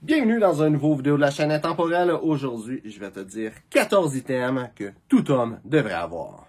Bienvenue dans une nouvelle vidéo de la chaîne Intemporelle. Aujourd'hui, je vais te dire 14 items que tout homme devrait avoir.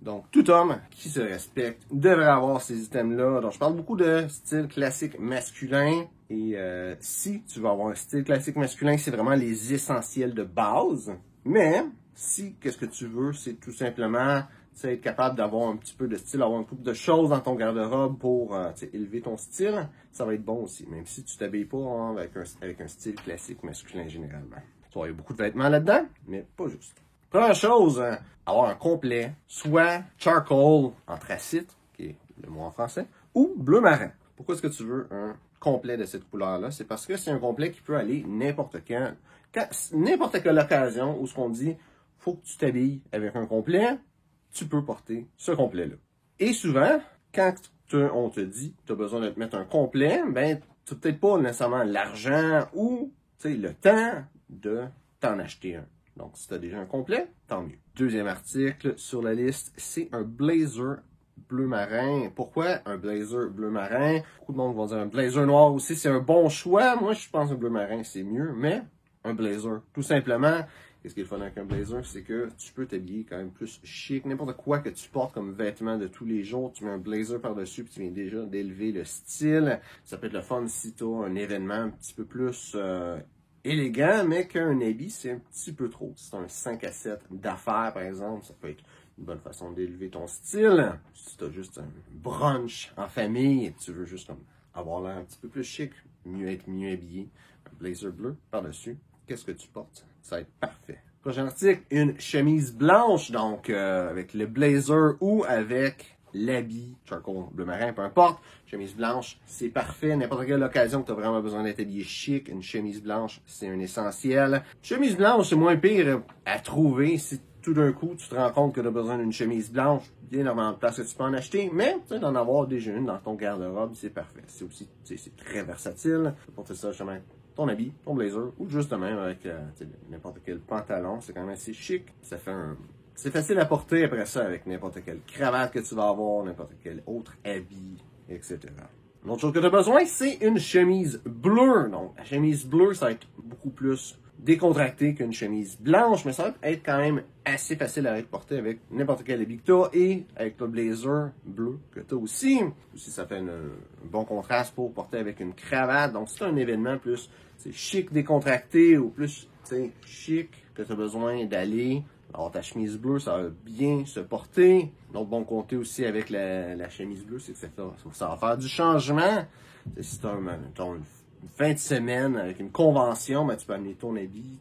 Donc, tout homme qui se respecte devrait avoir ces items-là. Donc, je parle beaucoup de style classique masculin. Et si tu veux avoir un style classique masculin, c'est vraiment les essentiels de base. Mais, si, qu'est-ce que tu veux, c'est tout simplement être capable d'avoir un petit peu de style, avoir un couple de choses dans ton garde-robe pour élever ton style, ça va être bon aussi. Même si tu t'habilles pas avec un style classique masculin généralement. Tu vois, il y a beaucoup de vêtements là-dedans, mais pas juste. Première chose, avoir un complet, soit charcoal anthracite, qui est le mot en français, ou bleu marin. Pourquoi est-ce que tu veux un complet de cette couleur-là? C'est parce que c'est un complet qui peut aller n'importe quand n'importe quelle occasion où ce qu'on dit, faut que tu t'habilles avec un complet, tu peux porter ce complet-là. Et souvent, quand on te dit que tu as besoin de te mettre un complet, ben, tu n'as peut-être pas nécessairement l'argent ou le temps de t'en acheter un. Donc, si tu as déjà un complet, tant mieux. Deuxième article sur la liste, c'est un blazer bleu marin. Pourquoi un blazer bleu marin? Beaucoup de monde vont dire un blazer noir aussi, c'est un bon choix. Moi, je pense que un bleu marin, c'est mieux, mais un blazer, tout simplement. Qu'est-ce qui est le fun avec un blazer? C'est que tu peux t'habiller quand même plus chic. N'importe quoi que tu portes comme vêtement de tous les jours, tu mets un blazer par-dessus puis tu viens déjà d'élever le style. Ça peut être le fun si tu as un événement un petit peu plus élégant, mais qu'un habit, c'est un petit peu trop. Si tu as un 5 à 7 d'affaires, par exemple, ça peut être une bonne façon d'élever ton style. Si tu as juste un brunch en famille, tu veux juste avoir l'air un petit peu plus chic, être mieux habillé, un blazer bleu par-dessus. Qu'est-ce que tu portes? Ça va être parfait. Prochain article, une chemise blanche, donc avec le blazer ou avec l'habit, charcoal bleu marin, peu importe. Chemise blanche, c'est parfait. N'importe quelle occasion que tu as vraiment besoin d'être habillé chic, une chemise blanche, c'est un essentiel. Chemise blanche, c'est moins pire à trouver si tout d'un coup, tu te rends compte que tu as besoin d'une chemise blanche, bien normalement de place que tu peux en acheter, mais d'en avoir déjà une dans ton garde-robe, c'est parfait. C'est aussi, c'est très versatile. Tu peux porter ça justement ton habit, ton blazer, ou juste même avec n'importe quel pantalon. C'est quand même assez chic. Ça fait c'est facile à porter après ça avec n'importe quelle cravate que tu vas avoir, n'importe quel autre habit, etc. Une autre chose que tu as besoin, c'est une chemise bleue. Donc, la chemise bleue, ça va être beaucoup plus décontracté qu'une chemise blanche, mais ça va être quand même assez facile à être porté avec n'importe quel habit que tu as et avec le blazer bleu que tu as aussi. Aussi, ça fait un bon contraste pour porter avec une cravate. Donc, si tu as un événement plus chic décontracté ou plus chic que tu as besoin d'aller, alors ta chemise bleue, ça va bien se porter. L'autre bon côté aussi avec la chemise bleue, c'est que ça va faire du changement. Si tu as une fin de semaine avec une convention, ben, tu peux amener ton habit,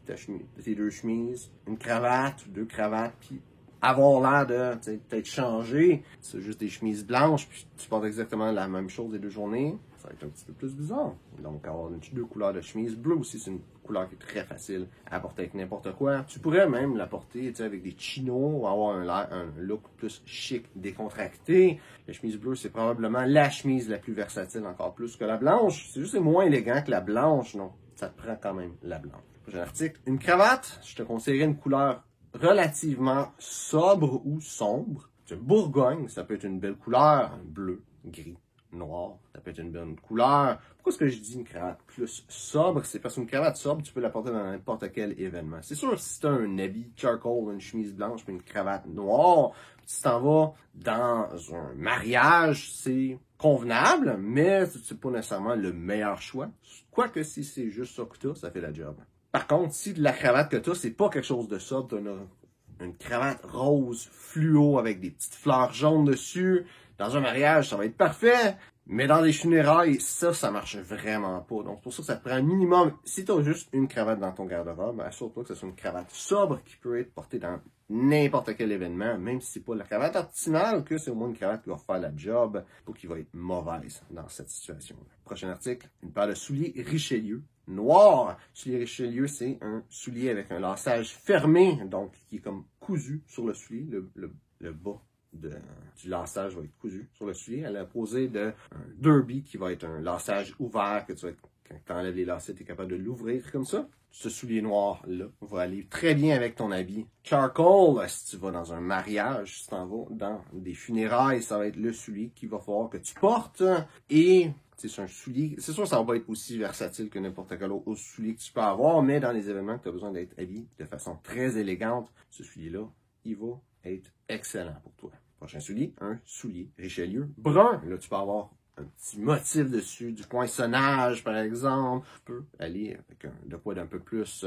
tes deux chemises, une cravate ou deux cravates, puis avoir l'air de peut-être changer. C'est juste des chemises blanches, puis tu portes exactement la même chose les deux journées. Ça va être un petit peu plus bizarre. Donc, avoir deux couleurs de chemise. Bleu aussi, c'est une couleur qui est très facile à porter avec n'importe quoi. Tu pourrais même la porter avec des chinos ou avoir un look plus chic, décontracté. La chemise bleue, c'est probablement la chemise la plus versatile, encore plus que la blanche. C'est juste c'est moins élégant que la blanche. Non, ça te prend quand même la blanche. Prochain article. Une cravate, je te conseillerais une couleur relativement sobre ou sombre. Bourgogne, ça peut être une belle couleur, bleu, gris, noir, ça peut être une bonne couleur. Pourquoi est-ce que je dis une cravate plus sobre? C'est parce qu'une cravate sobre, tu peux la porter dans n'importe quel événement. C'est sûr, si tu as un habit charcoal, une chemise blanche, puis une cravate noire, tu t'en vas dans un mariage, c'est convenable, mais c'est pas nécessairement le meilleur choix. Quoique si c'est juste ça que tu as, ça fait la job. Par contre, si la cravate que tu as, c'est pas quelque chose de sobre, tu as une cravate rose fluo avec des petites fleurs jaunes dessus, dans un mariage, ça va être parfait. Mais dans des funérailles, ça marche vraiment pas. Donc, c'est pour ça que ça te prend un minimum. Si tu as juste une cravate dans ton garde-robe, assure-toi que ce soit une cravate sobre qui peut être portée dans n'importe quel événement, même si c'est pas la cravate artisanale, que c'est au moins une cravate qui va faire la job ou qui va être mauvaise dans cette situation-là. Prochain article, une paire de souliers Richelieu. Noir. Soulier Richelieu, c'est un soulier avec un laçage fermé, donc qui est comme cousu sur le soulier, le bas du laçage va être cousu sur le soulier, à l'opposé d'un derby qui va être un laçage ouvert que tu vas être Quand tu enlèves les lacets, tu es capable de l'ouvrir comme ça. Ce soulier noir-là va aller très bien avec ton habit charcoal. Si tu vas dans un mariage, si tu t'en vas dans des funérailles, ça va être le soulier qu'il va falloir que tu portes. Et c'est un soulier, c'est sûr ça va pas être aussi versatile que n'importe quel autre soulier que tu peux avoir, mais dans les événements que tu as besoin d'être habillé de façon très élégante, ce soulier-là, il va être excellent pour toi. Prochain soulier, un soulier Richelieu brun. Là, tu peux avoir un petit motif dessus, du poinçonnage par exemple. Tu peux aller avec de quoi d'un peu plus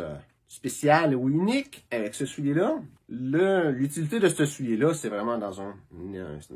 spécial ou unique avec ce soulier-là. L'utilité de ce soulier-là, c'est vraiment dans un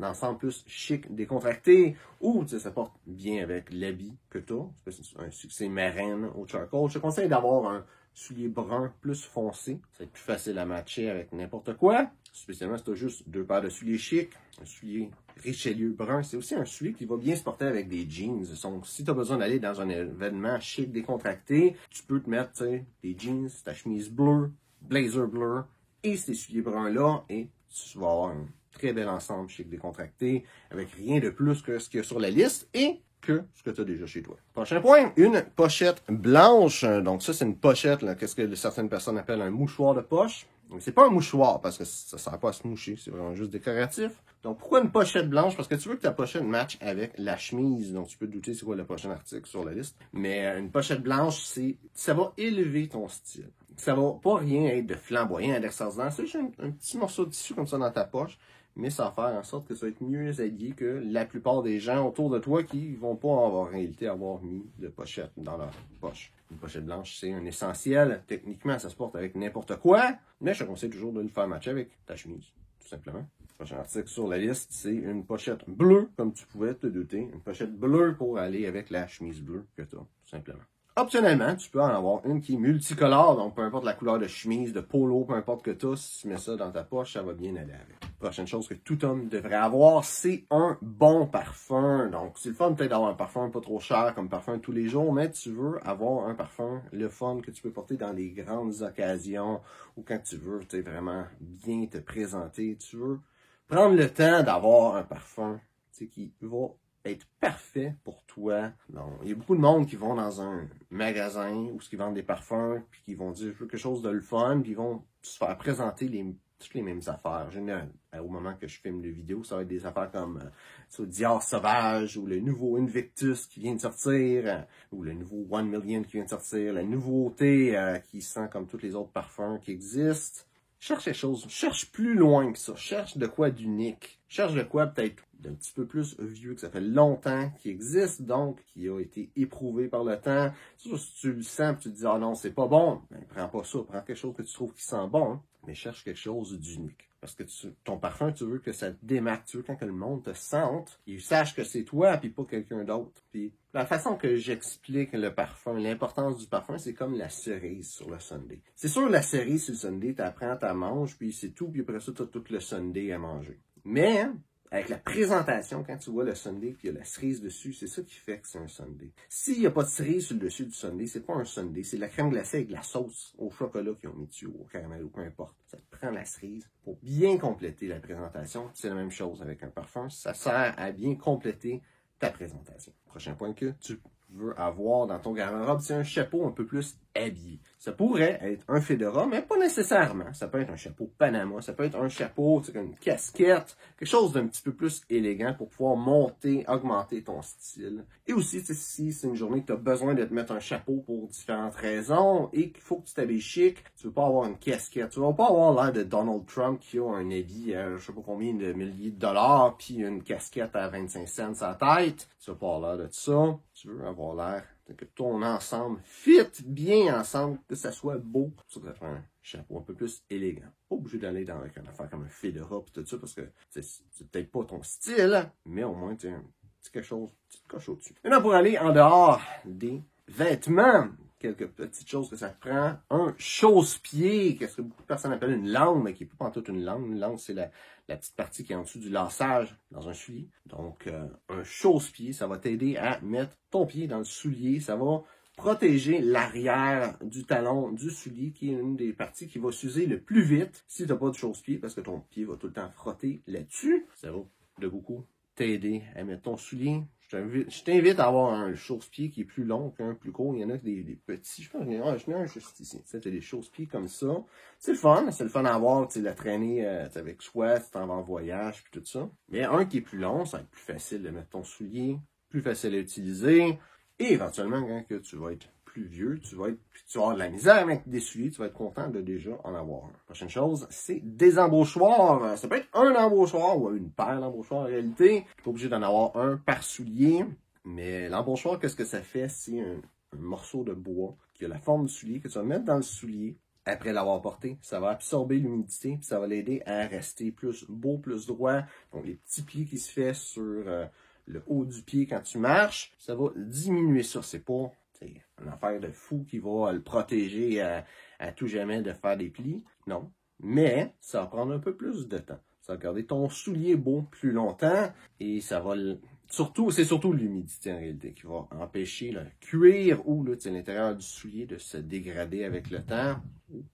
ensemble plus chic, décontracté, ou ça porte bien avec l'habit que tu as. C'est un succès marraine au charcoal. Je te conseille d'avoir un soulier brun plus foncé. Ça va être plus facile à matcher avec n'importe quoi. Spécialement si tu as juste deux paires de souliers chic. Un soulier Richelieu brun, c'est aussi un soulier qui va bien se porter avec des jeans. Donc, si tu as besoin d'aller dans un événement chic, décontracté, tu peux te mettre des jeans, ta chemise bleue, blazer bleu et ces souliers bruns-là. Et tu vas avoir un très bel ensemble chic, décontracté, avec rien de plus que ce qu'il y a sur la liste et que ce que tu as déjà chez toi. Prochain point, une pochette blanche. Donc ça, c'est une pochette, qu'est-ce que certaines personnes appellent un mouchoir de poche. C'est pas un mouchoir parce que ça sert pas à se moucher, c'est vraiment juste décoratif. Donc pourquoi une pochette blanche? Parce que tu veux que ta pochette matche avec la chemise. Donc tu peux te douter c'est quoi le prochain article sur la liste. Mais une pochette blanche, ça va élever ton style. Ça va pas rien être de flamboyant, d'extraordinaire. C'est juste un petit morceau de tissu comme ça dans ta poche. Mais ça va faire en sorte que ça va être mieux habillé que la plupart des gens autour de toi qui vont pas en réalité avoir mis de pochette dans leur poche. Une pochette blanche, c'est un essentiel. Techniquement, ça se porte avec n'importe quoi, mais je te conseille toujours de le faire matcher avec ta chemise, tout simplement. Le prochain article sur la liste, c'est une pochette bleue, comme tu pouvais te douter. Une pochette bleue pour aller avec la chemise bleue que tu as, tout simplement. Optionnellement, tu peux en avoir une qui est multicolore, donc peu importe la couleur de chemise, de polo, peu importe que tu as, si tu mets ça dans ta poche, ça va bien aller avec. Prochaine chose que tout homme devrait avoir, c'est un bon parfum. Donc, c'est le fun peut-être d'avoir un parfum pas trop cher comme parfum tous les jours, mais tu veux avoir un parfum, le fun que tu peux porter dans les grandes occasions ou quand tu veux vraiment bien te présenter. Tu veux prendre le temps d'avoir un parfum qui va être parfait pour toi. Donc, il y a beaucoup de monde qui vont dans un magasin où ils vendent des parfums, puis qui vont dire je veux quelque chose de le fun, puis ils vont se faire présenter toutes les mêmes affaires. Au moment que je filme les vidéos, ça va être des affaires comme Dior Sauvage, ou le nouveau Invictus qui vient de sortir, ou le nouveau 1 Million qui vient de sortir, la nouveauté qui sent comme tous les autres parfums qui existent. Cherche quelque chose, cherche plus loin que ça, cherche de quoi d'unique, cherche de quoi peut-être d'un petit peu plus vieux, que ça fait longtemps qu'il existe, donc qui a été éprouvé par le temps. Si tu le sens et tu te dis « Ah non, c'est pas bon », ben prends pas ça, prends quelque chose que tu trouves qui sent bon, mais cherche quelque chose d'unique. Parce que ton parfum, tu veux que ça te démarque, tu veux quand que le monde te sente, il sache que c'est toi puis pas quelqu'un d'autre. Puis la façon que j'explique le parfum, l'importance du parfum, c'est comme la cerise sur le sundae. C'est sûr, la cerise sur le sundae, t'apprends, t'en manges, puis c'est tout, puis après ça, t'as tout le sundae à manger. Mais avec la présentation, quand tu vois le sundae puis il y a la cerise dessus, c'est ça qui fait que c'est un sundae. S'il n'y a pas de cerise sur le dessus du sundae, c'est pas un sundae, c'est de la crème glacée avec de la sauce au chocolat qu'ils ont mis dessus, ou au caramel, ou peu importe. Ça te prend la cerise pour bien compléter la présentation. C'est la même chose avec un parfum, ça sert à bien compléter ta présentation. Prochain point que tu veux avoir dans ton garde-robe, c'est un chapeau un peu plus habillé. Ça pourrait être un fedora, mais pas nécessairement. Ça peut être un chapeau Panama, ça peut être un chapeau, comme une casquette, quelque chose d'un petit peu plus élégant pour pouvoir monter, augmenter ton style. Et aussi, si c'est une journée que tu as besoin de te mettre un chapeau pour différentes raisons et qu'il faut que tu t'habilles chic, tu veux pas avoir une casquette, tu veux pas avoir l'air de Donald Trump qui a un habit à je sais pas combien de milliers de dollars puis une casquette à 25 cents à la tête. Tu veux pas avoir l'air de ça. Tu veux avoir l'air que ton ensemble fit bien ensemble, que ça soit beau. Ça te prend un chapeau un peu plus élégant. Pas obligé d'aller dans une affaire comme un fedora et tout ça, parce que c'est peut-être pas ton style, mais au moins tu as un petit quelque chose, une petite coche au-dessus. Maintenant, pour aller en dehors des vêtements, quelques petites choses que ça te prend. Un chausse-pied, qu'est-ce que beaucoup de personnes appellent une langue, mais qui n'est pas en toute une langue. Une langue, c'est la petite partie qui est en dessous du laçage dans un soulier. Donc, un chausse-pied, ça va t'aider à mettre ton pied dans le soulier. Ça va protéger l'arrière du talon du soulier, qui est une des parties qui va s'user le plus vite si tu n'as pas de chausse-pied, parce que ton pied va tout le temps frotter là-dessus. Ça va de beaucoup t'aider à mettre ton soulier. Je t'invite à avoir un chausse-pied qui est plus long qu'un plus court. Il y en a des petits. Je pense qu'il y en a un juste ici. Tu as des chausse-pieds comme ça. C'est le fun à avoir, tu sais, la traîner avec soi, tu t'en vas en voyage, puis tout ça. Mais un qui est plus long, ça va être plus facile de mettre ton soulier, plus facile à utiliser. Et éventuellement, quand que tu vas être plus vieux, tu vas avoir de la misère avec des souliers, tu vas être content de déjà en avoir un. Prochaine chose, c'est des embauchoirs. Ça peut être un embauchoir ou une paire d'embauchoirs en réalité. Tu n'es pas obligé d'en avoir un par soulier. Mais l'embauchoir, qu'est-ce que ça fait? C'est un morceau de bois qui a la forme du soulier que tu vas mettre dans le soulier. Après l'avoir porté, ça va absorber l'humidité, puis ça va l'aider à rester plus beau, plus droit. Donc les petits plis qui se fait sur le haut du pied quand tu marches, ça va diminuer ça. C'est pas une affaire de fou qui va le protéger à tout jamais de faire des plis. Non. Mais ça va prendre un peu plus de temps. Ça va garder ton soulier beau plus longtemps et ça va c'est surtout l'humidité en réalité qui va empêcher le cuir ou l'intérieur du soulier de se dégrader avec le temps.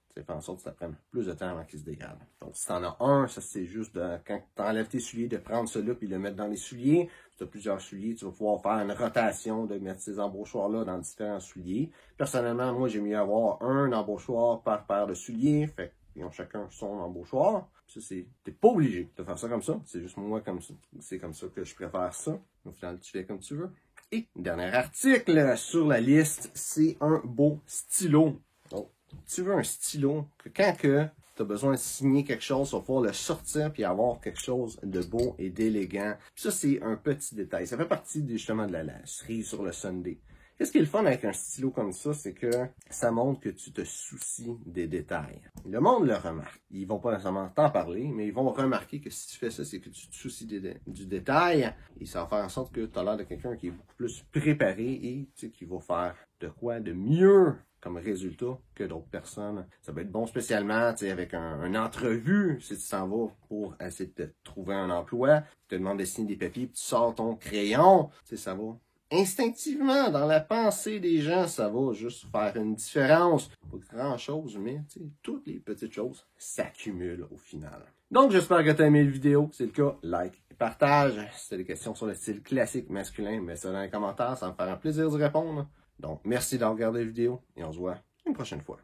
Ça fait en sorte que ça prenne plus de temps avant qu'il se dégrade. Donc, si tu en as un, ça c'est juste quand tu enlèves tes souliers, de prendre cela et de le mettre dans les souliers. Si tu as plusieurs souliers, tu vas pouvoir faire une rotation de mettre ces embauchoirs-là dans différents souliers. Personnellement, moi, j'ai mieux avoir un embauchoir par paire de souliers. Fait qu'ils ont chacun son embauchoir. Ça, t'es pas obligé de faire ça comme ça. C'est juste moi comme ça. C'est comme ça que je préfère ça. Au final, tu fais comme tu veux. Et dernier article sur la liste, c'est un beau stylo. Donc, tu veux un stylo que quand tu as besoin de signer quelque chose, tu vas pouvoir le sortir puis avoir quelque chose de beau et d'élégant. Ça, c'est un petit détail. Ça fait partie justement de la cerise sur le sundae. Qu'est-ce qui est le fun avec un stylo comme ça, c'est que ça montre que tu te soucies des détails. Le monde le remarque. Ils vont pas nécessairement t'en parler, mais ils vont remarquer que si tu fais ça, c'est que tu te soucies du détail. Et ça va faire en sorte que tu as l'air de quelqu'un qui est beaucoup plus préparé et qui va faire de quoi de mieux comme résultat que d'autres personnes. Ça peut être bon spécialement avec une entrevue, si tu t'en vas pour essayer de te trouver un emploi, tu te demandes de signer des papiers, puis tu sors ton crayon, ça va instinctivement, dans la pensée des gens, ça va juste faire une différence. Pas grand-chose, mais toutes les petites choses s'accumulent au final. Donc, j'espère que tu as aimé la vidéo. Si c'est le cas, like et partage. Si tu as des questions sur le style classique masculin, mets ça dans les commentaires. Ça me fera un plaisir d'y répondre. Donc, merci d'avoir regardé la vidéo et on se voit une prochaine fois.